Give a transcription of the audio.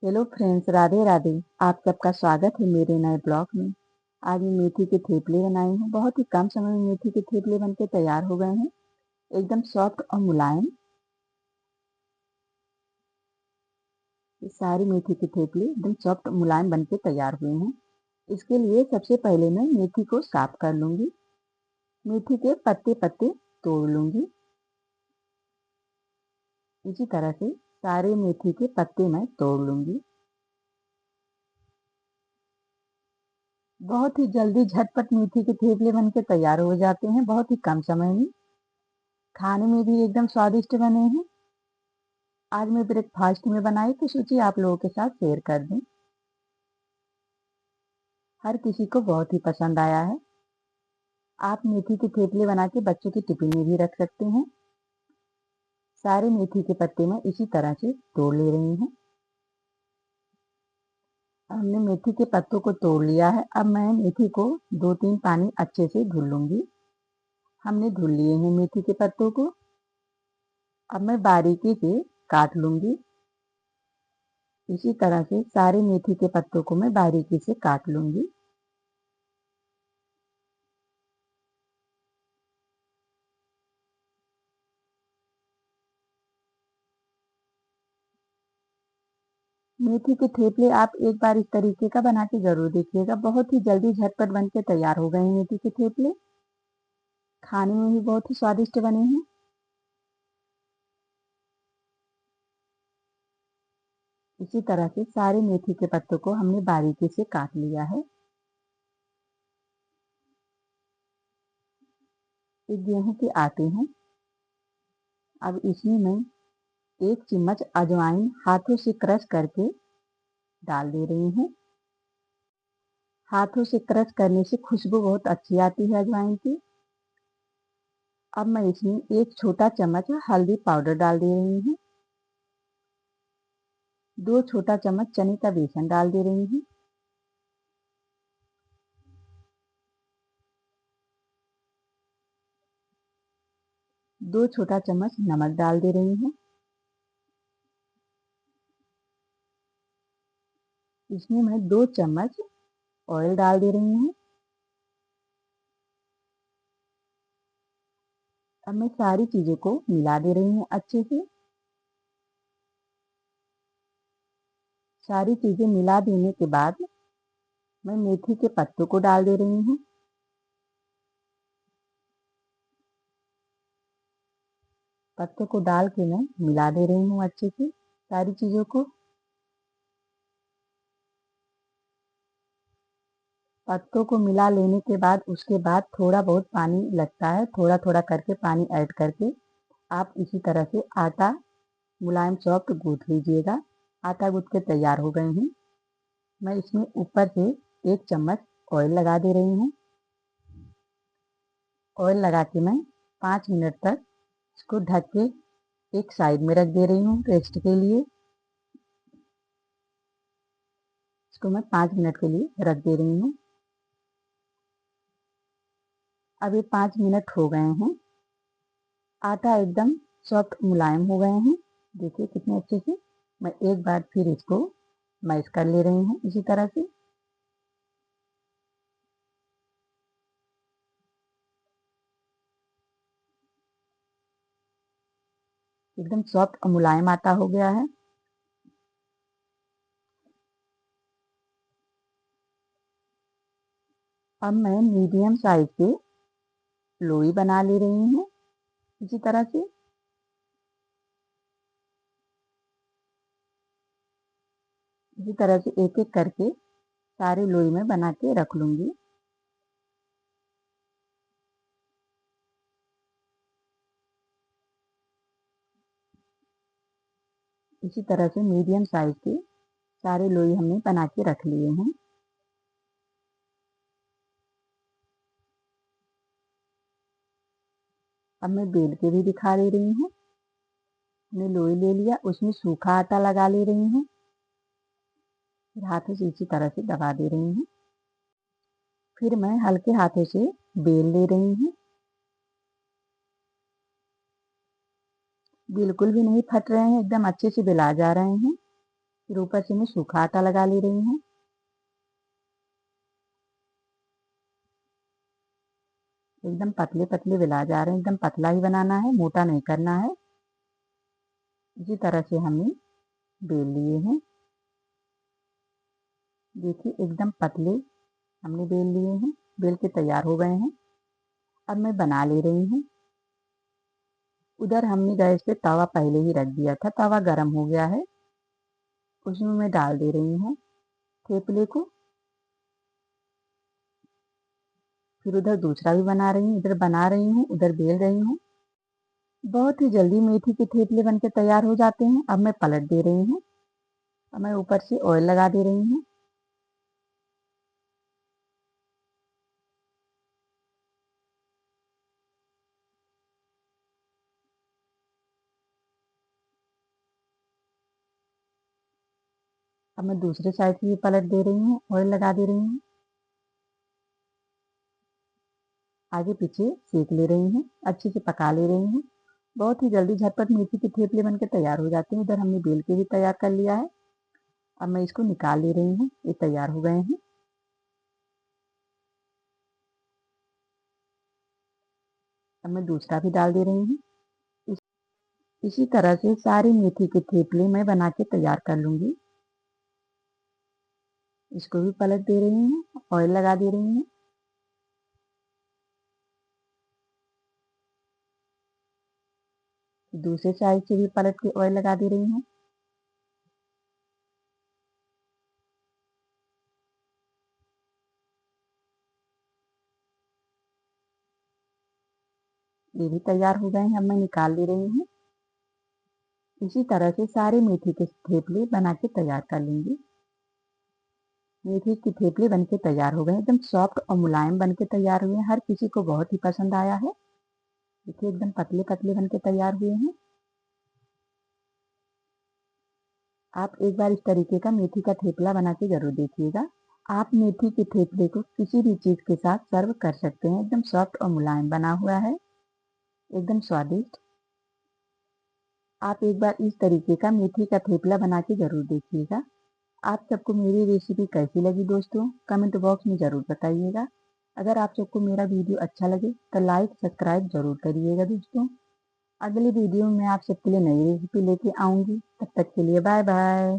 Hello friends, Radhe Radhe. आप सबका स्वागत है मेरे नए ब्लॉग में। आज मैं मेथी के थेपले बनाई हूँ। बहुत ही कम समय में मेथी के थेपले बनके तैयार हो गए हैं, एकदम सॉफ्ट और मुलायम। ये सारी मेथी के थेपले एकदम सॉफ्ट मुलायम बनके तैयार हुए हैं। इसके लिए सबसे पहले मैं मेथी को साफ कर लूंगी। मेथी के पत्ते पत्ते तोड़ लूंगी। इसी तरह से सारे मेथी के पत्ते मैं तोड़ लूंगी। बहुत ही जल्दी झटपट मेथी के थेपले बनके तैयार हो जाते हैं, बहुत ही कम समय में। खाने में भी एकदम स्वादिष्ट बने हैं। आज मैं ब्रेकफास्ट में बनाई तो सोची आप लोगों के साथ शेयर कर दूं। हर किसी को बहुत ही पसंद आया है। आप मेथी के थेपले बना के बच्चों के टिफिन में भी रख सकते हैं। सारे मेथी के पत्ते मैं इसी तरह से तोड़ ले रही हूँ। हमने मेथी के पत्तों को तोड़ लिया है। अब मैं मेथी को 2-3 पानी अच्छे से धुल लूंगी। हमने धुल लिए हैं मेथी के पत्तों को। अब मैं बारीकी से काट लूंगी। इसी तरह से सारे मेथी के पत्तों को मैं बारीकी से काट लूंगी। मेथी के थेपले आप एक बार इस तरीके का बना के जरूर देखिएगा। बहुत ही जल्दी झटपट बन के तैयार हो गए हैं मेथी के थेपले। खाने में भी बहुत ही स्वादिष्ट बने हैं। इसी तरह से सारे मेथी के पत्तों को हमने बारीकी से काट लिया है। ये गेहूं के आटे हैं। अब इसमें मैं 1 चम्मच अजवाइन हाथों से क्रश करके डाल दे रही हूँ। हाथों से क्रश करने से खुशबू बहुत अच्छी आती है अजवाइन की। अब मैं इसमें 1 छोटा चम्मच हल्दी पाउडर डाल दे रही हूँ। 2 छोटा चम्मच चने का बेसन डाल दे रही हूँ। 2 छोटा चम्मच नमक डाल दे रही हूँ। इसमें मैं 2 चम्मच ऑयल डाल दे रही हूँ। अब मैं सारी चीज़ों को मिला दे रही हूँ अच्छे से। सारी चीज़ें मिला देने के बाद मैं मेथी के पत्तों को डाल दे रही हूँ। पत्तों को डाल के मैं मिला दे रही हूँ अच्छे से सारी चीज़ों को। पत्तों को मिला लेने के बाद उसके बाद थोड़ा बहुत पानी लगता है, थोड़ा थोड़ा करके पानी ऐड करके आप इसी तरह से आटा मुलायम सॉफ्ट गूंथ लीजिएगा। आटा गूंथ के तैयार हो गए हैं। मैं इसमें ऊपर से 1 चम्मच ऑयल लगा दे रही हूँ। ऑयल लगा के मैं 5 मिनट तक इसको ढक के एक साइड में रख दे रही हूँ रेस्ट के लिए। इसको मैं 5 मिनट के लिए रख दे रही हूँ। अब ये 5 मिनट हो गए हैं। आटा एकदम सॉफ्ट मुलायम हो गए हैं। देखिए कितने अच्छे से। मैं एक बार फिर इसको मैश कर ले रही हूँ इसी तरह से। एकदम सॉफ्ट और मुलायम आटा हो गया है। अब मैं मीडियम साइज के लोई बना ले रही हूँ इसी तरह से। इसी तरह से एक एक करके सारे लोई में बना के रख लूंगी। इसी तरह से मीडियम साइज के सारे लोई हमने बना के रख लिए हैं। अब मैं बेल के भी दिखा दे रही हूँ। मैंने लोई ले लिया, उसमें सूखा आटा लगा ले रही हूँ। फिर हाथों से इसी तरह से दबा दे रही हूँ। फिर मैं हल्के हाथों से बेल ले रही हूँ। बिल्कुल भी नहीं फट रहे हैं, एकदम अच्छे से बेला जा रहे हैं। फिर ऊपर से मैं सूखा आटा लगा ले रही हूँ। एकदम पतले पतले बेला जा रहे हैं, एकदम पतला ही बनाना है, मोटा नहीं करना है। इसी तरह से हमने बेल लिए हैं। देखिए एकदम पतले हमने बेल लिए हैं, बेल के तैयार हो गए हैं। अब मैं बना ले रही हूँ। उधर हमने गैस पे तवा पहले ही रख दिया था, तवा गर्म हो गया है, उसमें मैं डाल दे रही हूँ थेपले को। फिर उधर दूसरा भी बना रही हूँ, इधर बना रही हूँ, उधर बेल रही हूँ। बहुत ही जल्दी मेथी के थेपले बनके तैयार हो जाते हैं। अब मैं पलट दे रही हूँ। अब मैं ऊपर से ऑयल लगा दे रही हूँ। अब मैं दूसरे साइड से भी पलट दे रही हूँ, ऑयल लगा दे रही हूँ। आगे पीछे सेक ले रही हूँ, अच्छे से पका ले रही हूँ। बहुत ही जल्दी झटपट मेथी के थेपले बनके तैयार हो जाते हैं। इधर हमने बेल के भी तैयार कर लिया है। अब मैं इसको निकाल ले रही हूँ, ये तैयार हो गए हैं। अब मैं दूसरा भी डाल दे रही हूँ। इस, इसी तरह से सारी मेथी के थेपले मैं बना के तैयार कर लूँगी। इसको भी पलट दे रही हूँ, ऑयल लगा दे रही हूँ। दूसरे साइड से भी पलट के ऑयल लगा दे रही हूँ। ये भी तैयार हो गए हैं, अब मैं निकाल ले रही हूँ। इसी तरह से सारे मेथी के थेपले बना के तैयार कर लूँगी। मेथी के थेपले बनके तैयार हो गए हैं, एकदम सॉफ्ट और मुलायम बनके तैयार हुए हैं। हर किसी को बहुत ही पसंद आया है। देखिए एकदम पतले पतले बनके तैयार हुए हैं। आप एक बार इस तरीके का मेथी का थेपला बना के ज़रूर देखिएगा। आप मेथी के थेपले को किसी भी चीज़ के साथ सर्व कर सकते हैं। एकदम सॉफ्ट और मुलायम बना हुआ है, एकदम स्वादिष्ट। आप एक बार इस तरीके का मेथी का थेपला बना के ज़रूर देखिएगा। आप सबको मेरी रेसिपी कैसी लगी दोस्तों, कमेंट बॉक्स में ज़रूर बताइएगा। अगर आप सबको मेरा वीडियो अच्छा लगे तो लाइक सब्सक्राइब ज़रूर करिएगा दोस्तों। अगली वीडियो में आप सबके लिए नई रेसिपी लेके आऊँगी। तब तक के लिए बाय बाय।